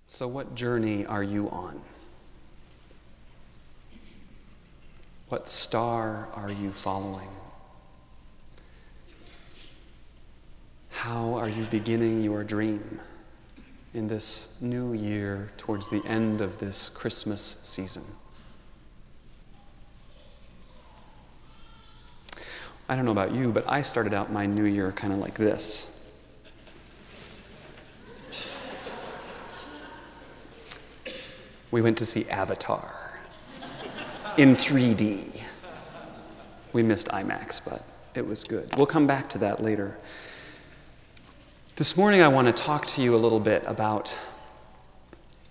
So what journey are you on? What star are you following? How are you beginning your dream in this new year towards the end of this Christmas season? I don't know about you, but I started out my new year kind of like this. We went to see Avatar in 3D. We missed IMAX, but it was good. We'll come back to that later. This morning I want to talk to you a little bit about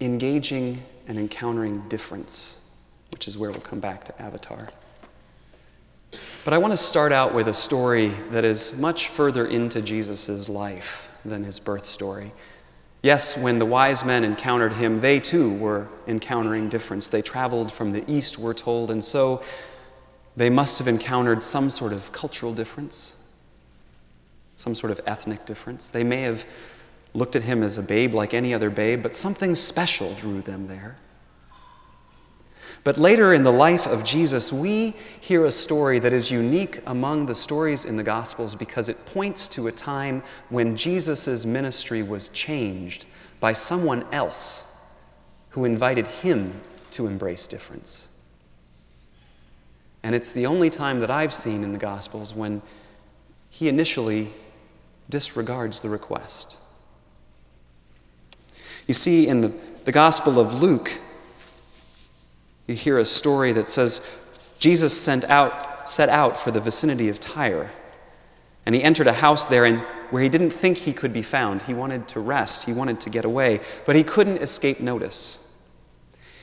engaging and encountering difference, which is where we'll come back to Avatar. But I want to start out with a story that is much further into Jesus' life than his birth story. Yes, when the wise men encountered him, they too were encountering difference. They traveled from the east, we're told, and so they must have encountered some sort of cultural difference, some sort of ethnic difference. They may have looked at him as a babe like any other babe, but something special drew them there. But later in the life of Jesus, we hear a story that is unique among the stories in the Gospels because it points to a time when Jesus' ministry was changed by someone else who invited him to embrace difference. And it's the only time that I've seen in the Gospels when he initially disregards the request. You see, in the Gospel of Luke, you hear a story that says Jesus set out for the vicinity of Tyre, and he entered a house there where he didn't think he could be found. He wanted to rest, he wanted to get away, but he couldn't escape notice.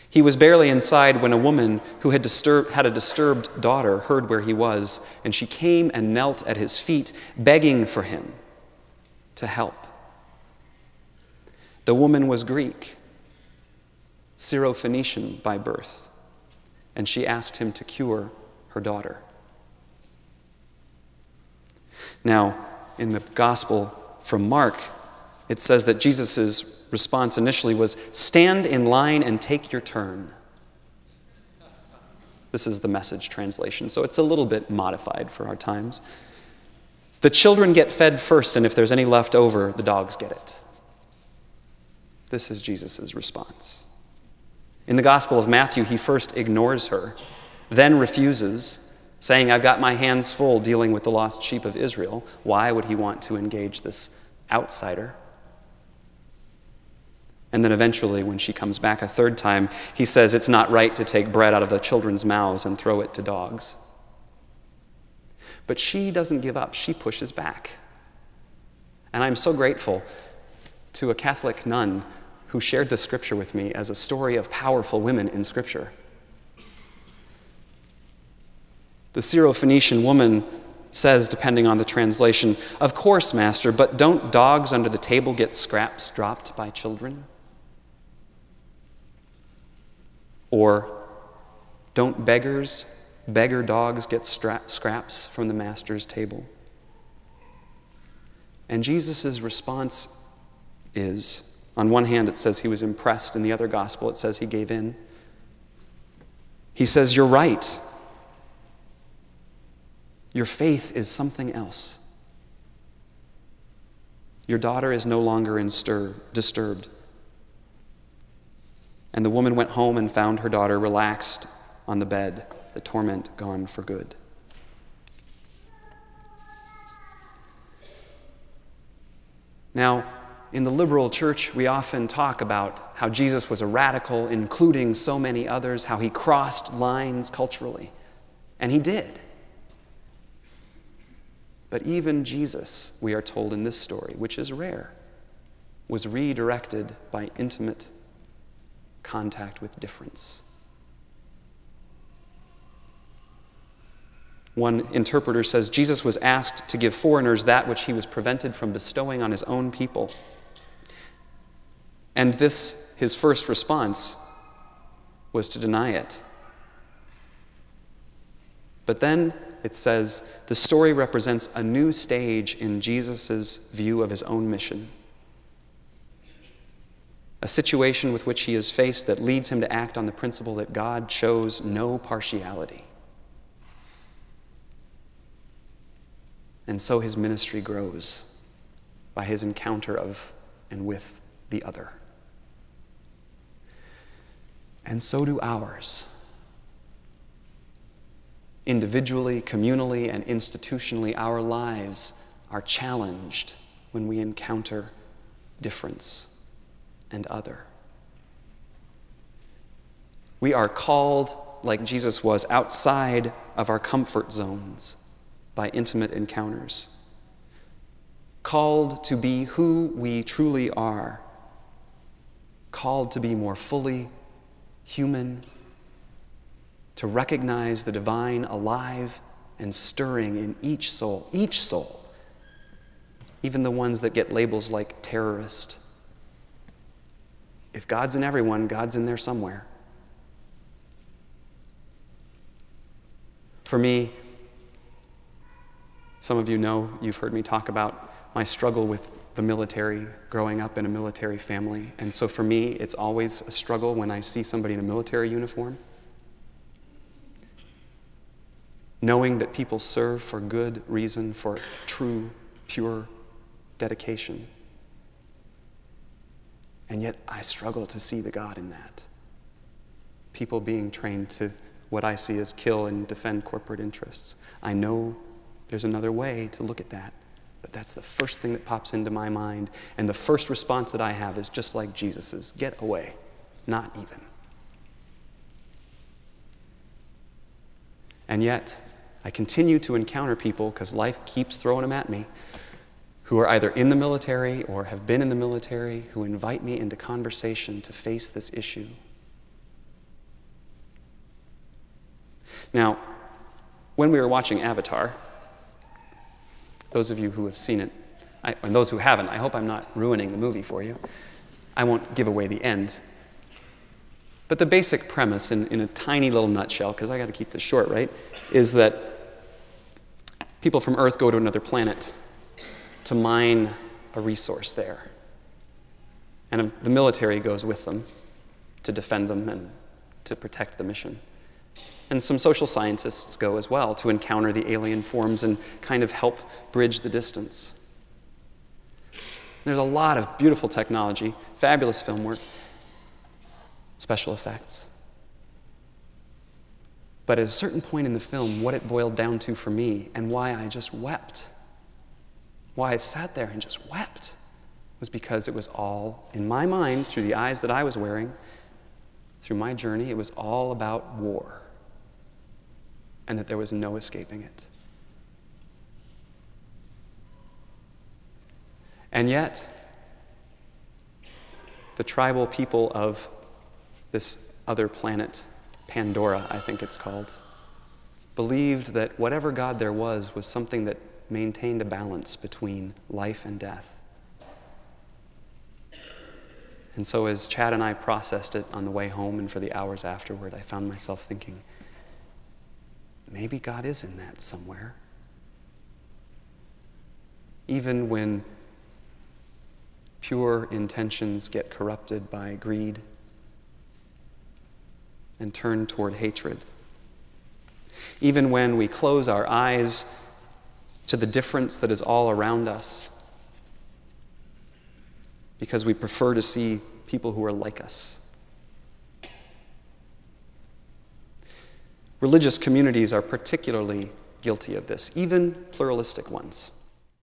He was barely inside when a woman who had a disturbed daughter heard where he was, and she came and knelt at his feet, begging for him to help. The woman was Greek, Syro-Phoenician by birth, and she asked him to cure her daughter. Now, in the Gospel from Mark, it says that Jesus' response initially was, "Stand in line and take your turn." This is the Message translation, so it's a little bit modified for our times. The children get fed first, and if there's any left over, the dogs get it. This is Jesus' response. In the Gospel of Matthew, he first ignores her, then refuses, saying, "I've got my hands full dealing with the lost sheep of Israel." Why would he want to engage this outsider? And then eventually, when she comes back a third time, he says it's not right to take bread out of the children's mouths and throw it to dogs. But she doesn't give up. She pushes back. And I'm so grateful to a Catholic nun who shared the scripture with me as a story of powerful women in Scripture. The Syro-Phoenician woman says, depending on the translation, "Of course, Master, but don't dogs under the table get scraps dropped by children?" Or, "Don't beggar dogs get scraps from the master's table?" And Jesus' response is, on one hand, it says he was impressed. In the other gospel, it says he gave in. He says, "You're right. Your faith is something else. Your daughter is no longer disturbed." And the woman went home and found her daughter relaxed on the bed, the torment gone for good. Now, in the liberal church, we often talk about how Jesus was a radical, including so many others, how he crossed lines culturally. And he did. But even Jesus, we are told in this story, which is rare, was redirected by intimate contact with difference. One interpreter says Jesus was asked to give foreigners that which he was prevented from bestowing on his own people. And this, his first response, was to deny it. But then it says the story represents a new stage in Jesus' view of his own mission. a situation with which he is faced that leads him to act on the principle that God shows no partiality. And so his ministry grows by his encounter of and with the other. And so do ours. Individually, communally, and institutionally, our lives are challenged when we encounter difference and other. We are called, like Jesus was, outside of our comfort zones by intimate encounters. Called to be who we truly are. Called to be more fully human, to recognize the divine alive and stirring in each soul, even the ones that get labels like terrorist. If God's in everyone, God's in there somewhere. For me, some of you know, you've heard me talk about my struggle with the military, growing up in a military family. And so for me, it's always a struggle when I see somebody in a military uniform. Knowing that people serve for good reason, for true, pure dedication. And yet I struggle to see the God in that. People being trained to what I see as kill and defend corporate interests. I know there's another way to look at that, but that's the first thing that pops into my mind, and the first response that I have is just like Jesus's: get away, not even. And yet, I continue to encounter people, because life keeps throwing them at me, who are either in the military or have been in the military, who invite me into conversation to face this issue. Now, when we were watching Avatar, those of you who have seen it, and those who haven't, I hope I'm not ruining the movie for you. I won't give away the end. But the basic premise, in a tiny little nutshell, because I got to keep this short, right, is that people from Earth go to another planet to mine a resource there. And the military goes with them to defend them and to protect the mission. And some social scientists go as well to encounter the alien forms and kind of help bridge the distance. There's a lot of beautiful technology, fabulous film work, special effects. But at a certain point in the film, what it boiled down to for me, and why I just wept, why I sat there and just wept, was because it was all, in my mind, through the eyes that I was wearing, through my journey, it was all about war. And that there was no escaping it. And yet, the tribal people of this other planet, Pandora, I think it's called, believed that whatever God there was something that maintained a balance between life and death. And so as Chad and I processed it on the way home and for the hours afterward, I found myself thinking, maybe God is in that somewhere. Even when pure intentions get corrupted by greed and turn toward hatred. Even when we close our eyes to the difference that is all around us because we prefer to see people who are like us. Religious communities are particularly guilty of this, even pluralistic ones.